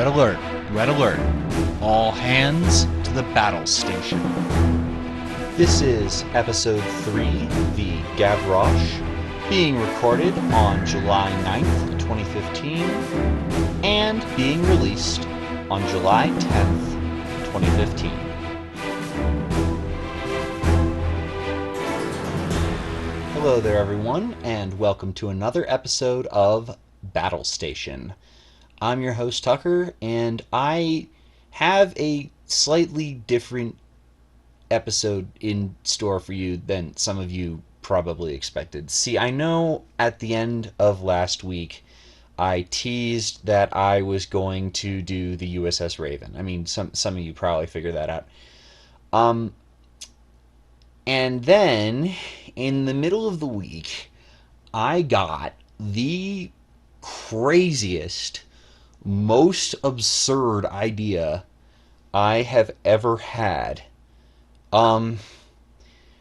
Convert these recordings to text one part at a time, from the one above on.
alert, red alert. All hands to the battle station. This is episode 3, the Gavroche, being recorded on July 9th, 2015, and being released on July 10th, 2015. Hello there, everyone, and welcome to another episode of Battle Station. I'm your host, Tucker, and I have a slightly different episode in store for you than some of you probably expected. See, I know at the end of last week, I teased that I was going to do the USS Raven. I mean, some of you probably figured that out. And then, in the middle of the week, I got the craziest, most absurd idea I have ever had.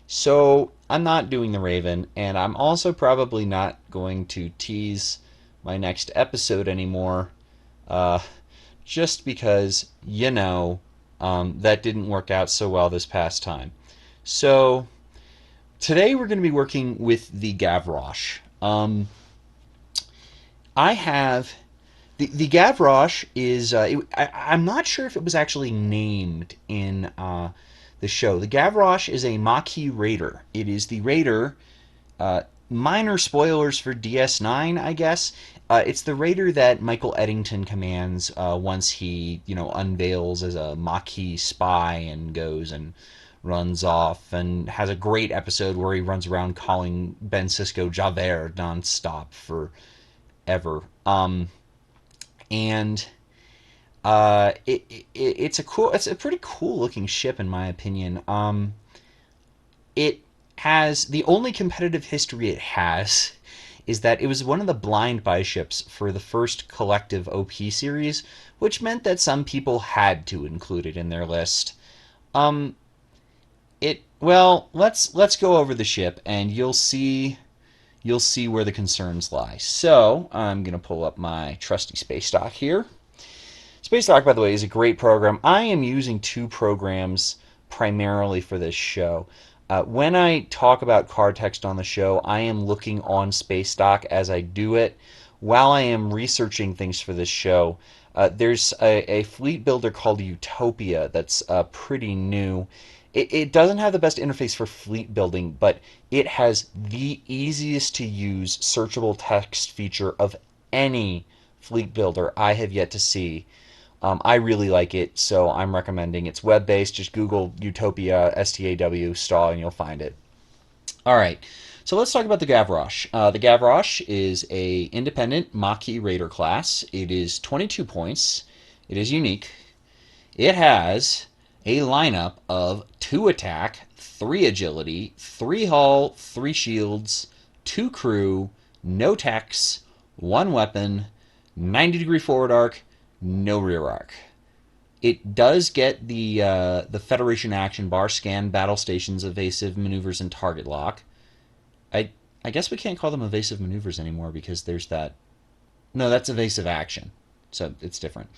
So I'm not doing the Raven, and I'm also probably not going to tease my next episode anymore, just because, that didn't work out so well this past time. So today we're going to be working with the Gavroche. I have the Gavroche is I'm not sure if it was actually named in the show. The Gavroche is a Maquis Raider. It is the Raider. Minor spoilers for DS9, I guess. It's the Raider that Michael Eddington commands once he, unveils as a Maquis spy and goes and runs off and has a great episode where he runs around calling Ben Sisko JAVERT nonstop forever. It's a pretty cool looking ship in my opinion. It has the only competitive history it has is that it was one of the blind buy ships for the first collective OP series, which meant that some people had to include it in their list. Let's go over the ship and you'll see where the concerns lie. So I'm gonna pull up my trusty Space Dock here. Space Dock, by the way, is a great program. I am using two programs primarily for this show. When I talk about card text on the show, I am looking on Space Dock as I do it. While I am researching things for this show, there's a fleet builder called Utopia that's pretty new. It doesn't have the best interface for fleet building, but it has the easiest to use searchable text feature of any fleet builder I have yet to see. I really like it, so I'm recommending. It's web-based. Just Google Utopia, STAW, stall, and you'll find it. All right, so let's talk about the Gavroche. The Gavroche is a independent Maquis Raider class. It is 22 points. It is unique. It has a lineup of 2 attack, 3 agility, 3 hull, 3 shields, 2 crew, no techs, 1 weapon, 90-degree forward arc, no rear arc. It does get the Federation action bar, scan battle stations, evasive maneuvers, and target lock. I guess we can't call them evasive maneuvers anymore because there's that. No, that's evasive action, so it's different.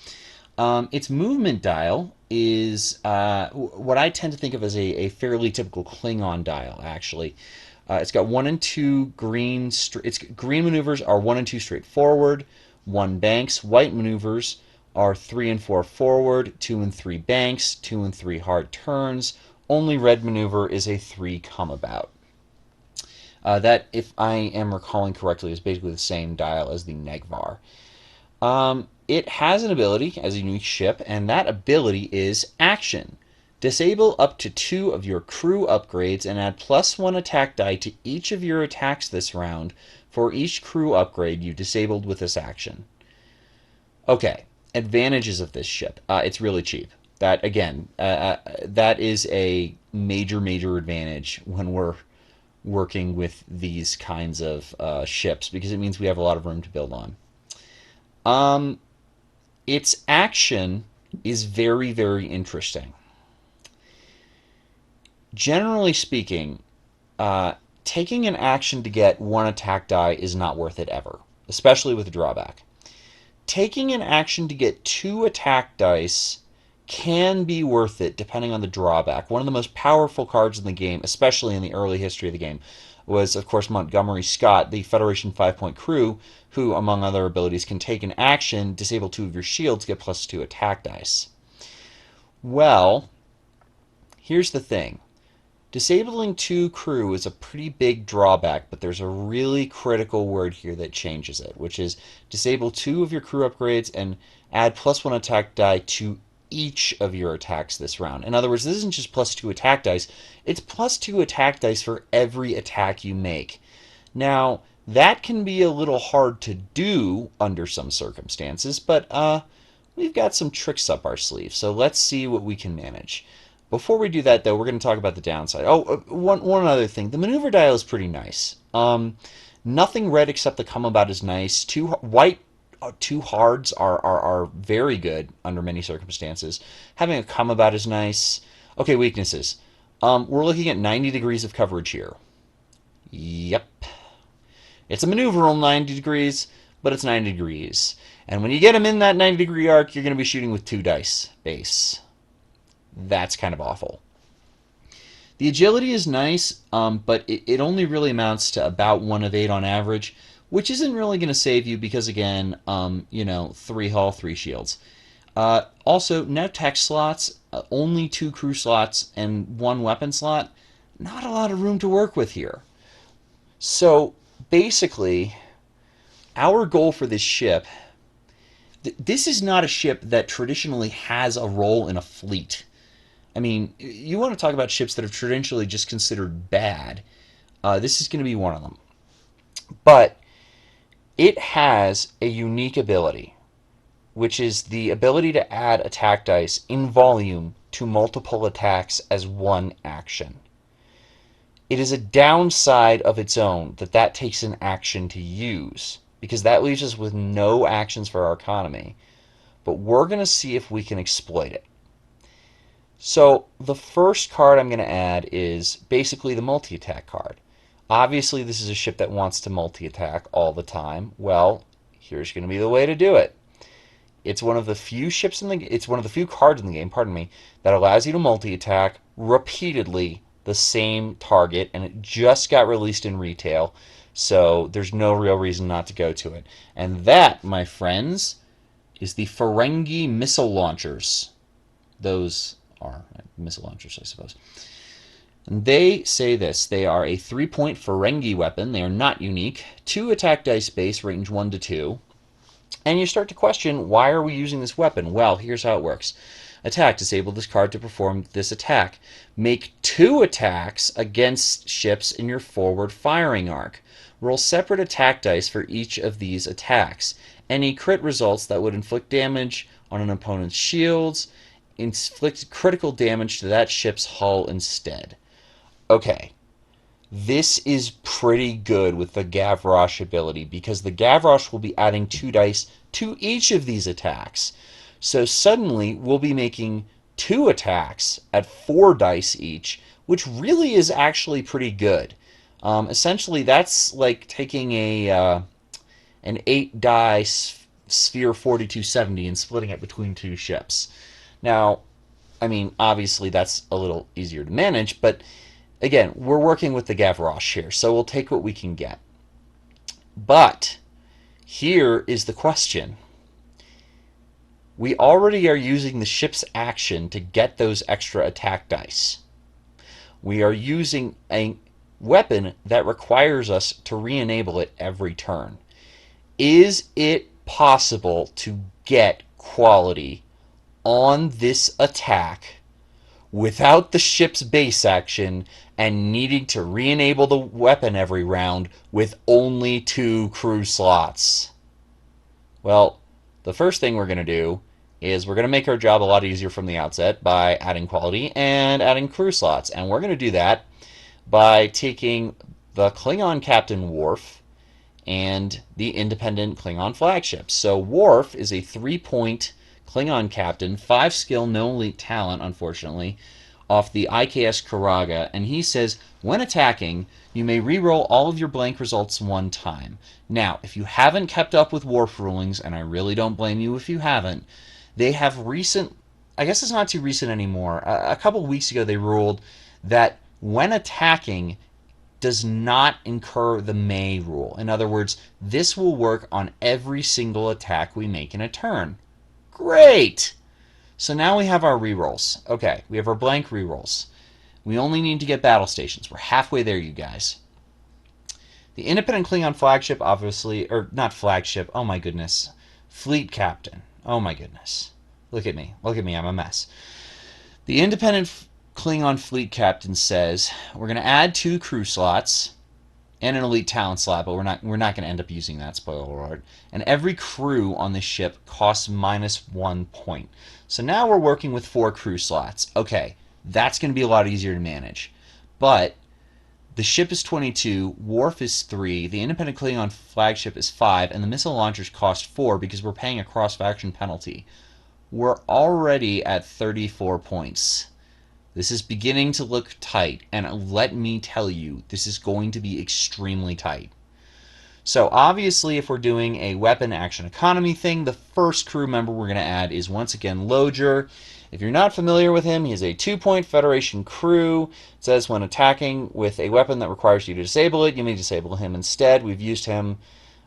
Its movement dial is what I tend to think of as a fairly typical Klingon dial, actually. It's got 1 and 2 green. Its green maneuvers are 1 and 2 straight forward, 1 banks. White maneuvers are 3 and 4 forward, 2 and 3 banks, 2 and 3 hard turns. Only red maneuver is a 3 come about. That, if I am recalling correctly, is basically the same dial as the Negvar. It has an ability as a unique ship, and that ability is Action. Disable up to 2 of your crew upgrades and add +1 attack die to each of your attacks this round for each crew upgrade you disabled with this action. Okay, advantages of this ship. It's really cheap. That, again, that is a major advantage when we're working with these kinds of ships, because it means we have a lot of room to build on. Its action is very interesting. Generally speaking, taking an action to get 1 attack die is not worth it ever, especially with a drawback. taking an action to get 2 attack dice can be worth it depending on the drawback. One of the most powerful cards in the game, especially in the early history of the game, was, of course, Montgomery Scott, the Federation 5-point crew, who, among other abilities, can take an action, disable 2 of your shields, get +2 attack dice. Well, here's the thing. Disabling 2 crew is a pretty big drawback, but there's a really critical word here that changes it, which is disable 2 of your crew upgrades and add +1 attack die to each of your attacks this round. In other words, this isn't just +2 attack dice, it's +2 attack dice for every attack you make. Now, that can be a little hard to do under some circumstances, but we've got some tricks up our sleeve, so let's see what we can manage. Before we do that, though, we're going to talk about the downside. Oh, one other thing. The maneuver dial is pretty nice. Nothing red except the come about is nice. 2 white, 2 hards are very good under many circumstances. Having a come about is nice. Okay, weaknesses. We're looking at 90 degrees of coverage here. Yep. It's a maneuverable 90 degrees, but it's 90 degrees. And when you get them in that 90-degree arc, you're going to be shooting with 2 dice base. That's kind of awful. The agility is nice, but it only really amounts to about 1 of 8 on average, which isn't really going to save you because, again, 3 hull, 3 shields. Also, no tech slots, only 2 crew slots, and 1 weapon slot. Not a lot of room to work with here. So, basically, our goal for this ship, this is not a ship that traditionally has a role in a fleet. I mean, you want to talk about ships that are traditionally just considered bad. This is going to be one of them. But it has a unique ability, which is the ability to add attack dice in volume to multiple attacks as one action. It is a downside of its own that takes an action to use, because that leaves us with no actions for our economy. But we're going to see if we can exploit it. So the first card I'm going to add is basically the multi-attack card. Obviously, this is a ship that wants to multi-attack all the time. Well, here's going to be the way to do it. It's one of the few ships it's one of the few cards in the game, pardon me, that allows you to multi-attack repeatedly the same target, and it just got released in retail, so there's no real reason not to go to it. And that, my friends, is the Ferengi missile launchers. Those are missile launchers, I suppose. And they say this. They are a 3-point Ferengi weapon. They are not unique. 2 attack dice base, range 1 to 2. And you start to question, why are we using this weapon? Well, here's how it works. Attack. Disable this card to perform this attack. Make 2 attacks against ships in your forward firing arc. Roll separate attack dice for each of these attacks. Any crit results that would inflict damage on an opponent's shields inflict critical damage to that ship's hull instead. Okay, this is pretty good with the Gavroche ability, because the Gavroche will be adding 2 dice to each of these attacks. So suddenly we'll be making 2 attacks at 4 dice each, which really is actually pretty good. Essentially, that's like taking an 8-die Sphere 4270 and splitting it between 2 ships. Now, I mean, obviously that's a little easier to manage, but again, we're working with the Gavroche here, so we'll take what we can get. But here is the question. We already are using the ship's action to get those extra attack dice. We are using a weapon that requires us to re-enable it every turn. Is it possible to get quality on this attack without the ship's base action and needing to re-enable the weapon every round with only 2 crew slots? Well, the first thing we're going to do is we're going to make our job a lot easier from the outset by adding quality and adding crew slots. And we're going to do that by taking the Klingon Captain Worf and the independent Klingon flagships. So Worf is a 3-point Klingon captain, 5 skill, no elite talent, unfortunately. off the IKS Karaga, and he says, when attacking, you may re-roll all of your blank results one time. Now, if you haven't kept up with Wharf rulings, and I really don't blame you if you haven't, they have I guess it's not too recent anymore, a couple weeks ago they ruled that when attacking does not incur the may rule. In other words, this will work on every single attack we make in a turn. Great! So now we have our rerolls. Okay, we have our blank rerolls. We only need to get battle stations. We're halfway there, you guys. The independent Klingon flagship, obviously, or not flagship, oh my goodness. Fleet captain. Oh my goodness. Look at me. Look at me, I'm a mess. The independent Klingon fleet captain says, we're going to add 2 crew slots and an elite talent slot, but we're not going to end up using that, spoiler alert. And every crew on this ship costs -1 point. So now we're working with 4 crew slots. Okay, that's going to be a lot easier to manage. But the ship is 22, Wharf is 3, the independent Klingon flagship is 5, and the missile launchers cost 4 because we're paying a cross-faction penalty. We're already at 34 points. This is beginning to look tight, and let me tell you, this is going to be extremely tight. So obviously, if we're doing a weapon action economy thing, the first crew member we're going to add is once again Loger. If you're not familiar with him, he is a 2-point Federation crew. It says when attacking with a weapon that requires you to disable it, you may disable him instead. We've used him,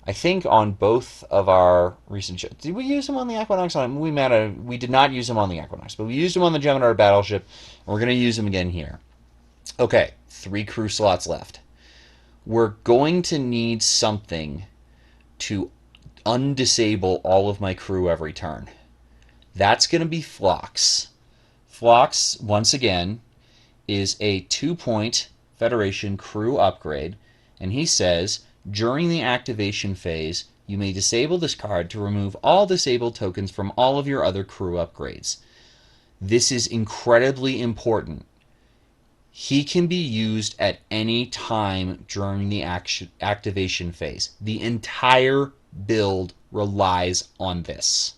I think, on both of our recent ships. Did we use him on the Equinox? We did not use him on the Equinox, but we used him on the Gemini battleship, and we're going to use him again here. Okay, 3 crew slots left. We're going to need something to undisable all of my crew every turn. That's going to be Phlox. Phlox, once again, is a 2-point Federation crew upgrade, and he says, during the activation phase, you may disable this card to remove all disabled tokens from all of your other crew upgrades. This is incredibly important. He can be used at any time during the activation phase. The entire build relies on this.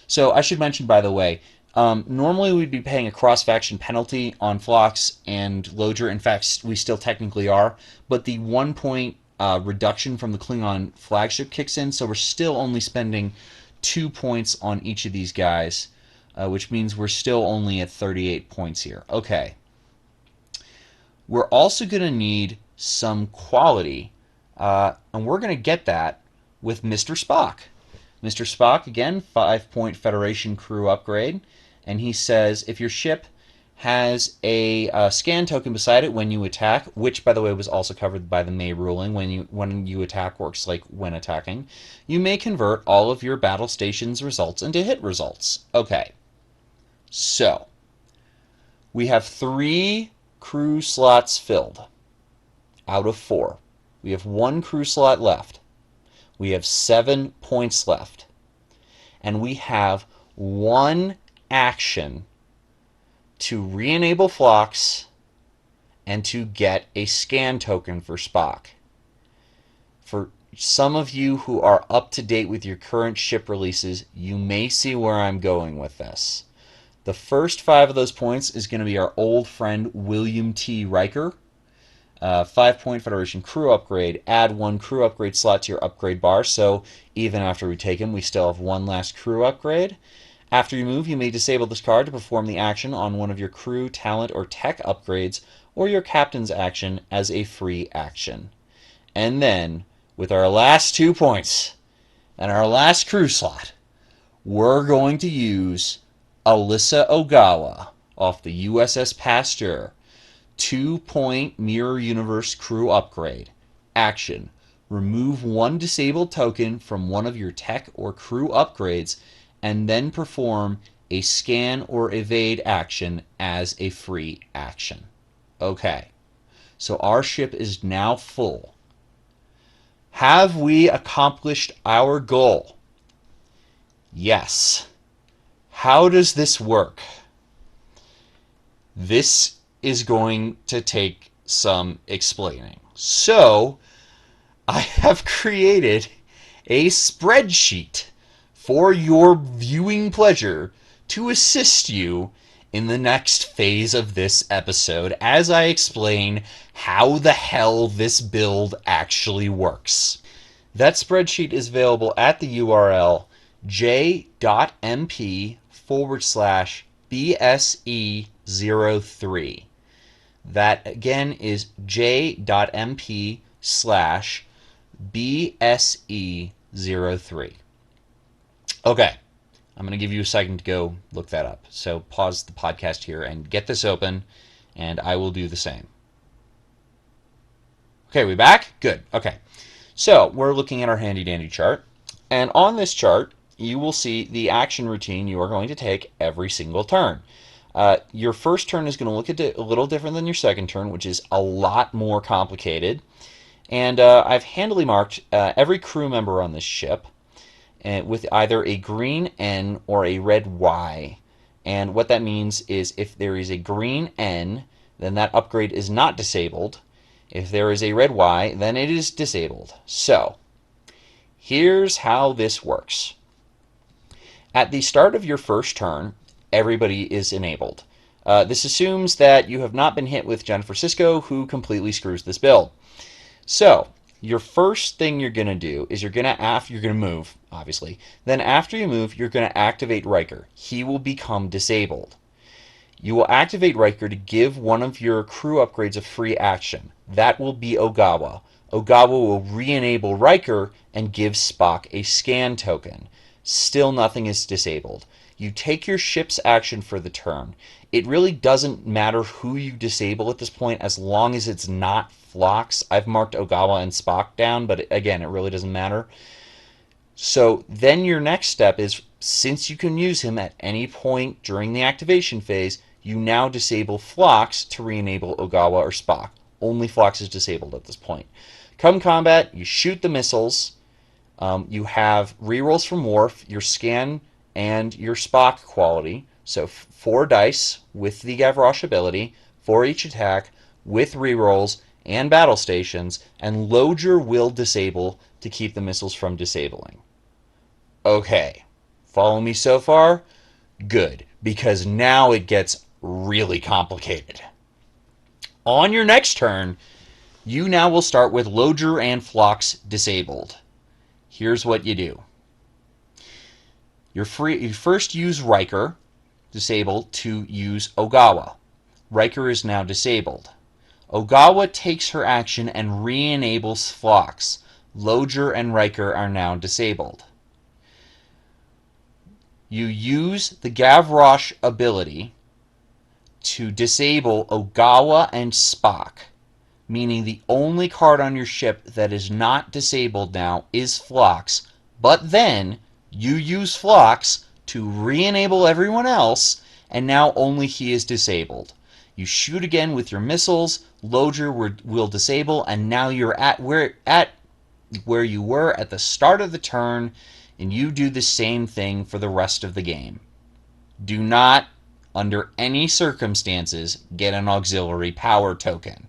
So I should mention, by the way, normally we'd be paying a cross-faction penalty on Phlox and Loger. In fact, we still technically are. But the 1-point reduction from the Klingon flagship kicks in, so we're still only spending 2 points on each of these guys, which means we're still only at 38 points here. Okay. We're also going to need some quality, and we're going to get that with Mr. Spock. Mr. Spock, again, 5-point Federation crew upgrade, and he says if your ship has a scan token beside it when you attack, which, by the way, was also covered by the May ruling, when you attack works like when attacking, you may convert all of your battle station's results into hit results. Okay, so we have 3 crew slots filled out of 4. We have 1 crew slot left. We have 7 points left. And we have 1 action to re-enable Phlox and to get a scan token for Spock. For some of you who are up to date with your current ship releases, you may see where I'm going with this. The first 5 of those points is going to be our old friend William T. Riker. 5-point Federation crew upgrade. Add 1 crew upgrade slot to your upgrade bar, so even after we take him, we still have 1 last crew upgrade. After you move, you may disable this card to perform the action on one of your crew, talent, or tech upgrades, or your captain's action as a free action. And then, with our last 2 points and our last crew slot, we're going to use Alyssa Ogawa off the USS Pasteur. 2-point Mirror Universe crew upgrade. Action. Remove 1 disabled token from one of your tech or crew upgrades and then perform a scan or evade action as a free action. Okay, so our ship is now full. Have we accomplished our goal? Yes. How does this work? This is going to take some explaining. So, I have created a spreadsheet for your viewing pleasure to assist you in the next phase of this episode as I explain how the hell this build actually works. That spreadsheet is available at the URL j.mp/BSE03. That again is j.mp/BSE03. Okay, I'm going to give you a second to go look that up. So pause the podcast here and get this open, and I will do the same. Okay, we back? Good. Okay. So we're looking at our handy dandy chart, and on this chart you will see the action routine you are going to take every single turn. Your first turn is going to look a little different than your second turn, which is a lot more complicated. And I've handily marked every crew member on this ship with either a green N or a red Y. And what that means is if there is a green N, then that upgrade is not disabled. If there is a red Y, then it is disabled. So, here's how this works. At the start of your first turn, everybody is enabled. This assumes that you have not been hit with Jennifer Sisko, who completely screws this build. So, your first thing you're going to do is you're going to move, obviously. Then after you move, you're going to activate Riker. He will become disabled. You will activate Riker to give one of your crew upgrades a free action. That will be Ogawa. Ogawa will re-enable Riker and give Spock a scan token. Still nothing is disabled. You take your ship's action for the turn. It really doesn't matter who you disable at this point as long as it's not Phlox. I've marked Ogawa and Spock down, but again, it really doesn't matter. So then your next step is, since you can use him at any point during the activation phase, you now disable Phlox to re-enable Ogawa or Spock. Only Phlox is disabled at this point. Come combat, you shoot the missiles. You have rerolls from Worf, your scan, and your Spock quality. So 4 dice with the Gavroche ability for each attack with rerolls and battle stations, and Loger will disable to keep the missiles from disabling. Okay, follow me so far? Good, because now it gets really complicated. On your next turn, you now will start with Loger and Phlox disabled. Here's what you do. You first use Riker, disabled, to use Ogawa. Riker is now disabled. Ogawa takes her action and re-enables Phlox. Loger and Riker are now disabled. You use the Gavroche ability to disable Ogawa and Spock, meaning the only card on your ship that is not disabled now is Phlox, but then you use Phlox to re-enable everyone else, and now only he is disabled. You shoot again with your missiles, Loger will disable, and now you're at where you were at the start of the turn, and you do the same thing for the rest of the game. Do not, under any circumstances, get an auxiliary power token.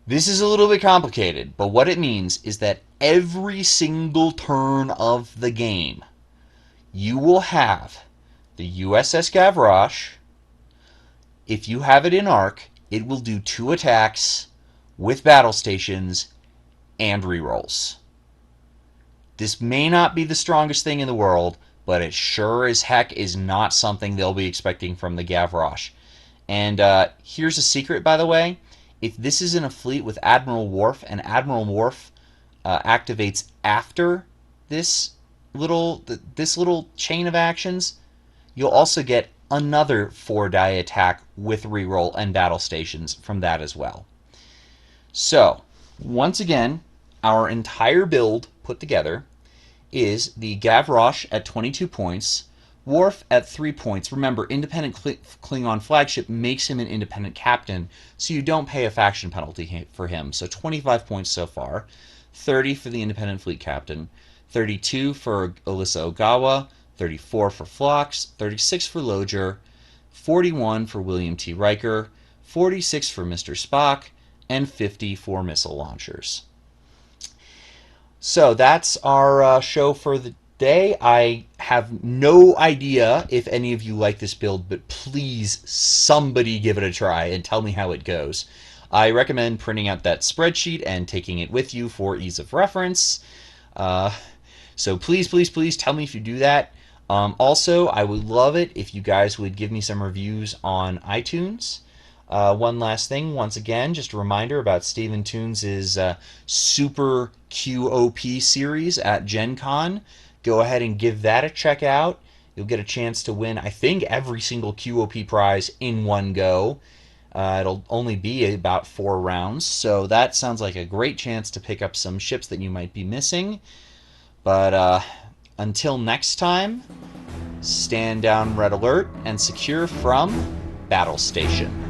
This is a little bit complicated, but what it means is that every single turn of the game, you will have the USS Gavroche. If you have it in arc, it will do 2 attacks with battle stations and rerolls. This may not be the strongest thing in the world, but it sure as heck is not something they'll be expecting from the Gavroche. And here's a secret, by the way. If this is in a fleet with Admiral Worf, and Admiral Worf activates after this little chain of actions, you'll also get another 4-die attack with reroll and battle stations from that as well. So, once again, our entire build put together is the Gavroche at 22 points, Worf at 3 points. Remember, independent Klingon flagship makes him an independent captain, so you don't pay a faction penalty for him. So 25 points so far, 30 for the independent fleet captain, 32 for Alyssa Ogawa, 34 for Phlox, 36 for Loger, 41 for William T. Riker, 46 for Mr. Spock, and 50 for missile launchers. So that's our show for today. I have no idea if any of you like this build, but please, somebody give it a try and tell me how it goes. I recommend printing out that spreadsheet and taking it with you for ease of reference. So please, please, please tell me if you do that. Also, I would love it if you guys would give me some reviews on iTunes. One last thing, once again, just a reminder about Steven Toons' Super QOP series at Gen Con. Go ahead and give that a check out. You'll get a chance to win, I think, every single QOP prize in one go. It'll only be about 4 rounds, so that sounds like a great chance to pick up some ships that you might be missing. But until next time, stand down, red alert, and secure from Battle Station.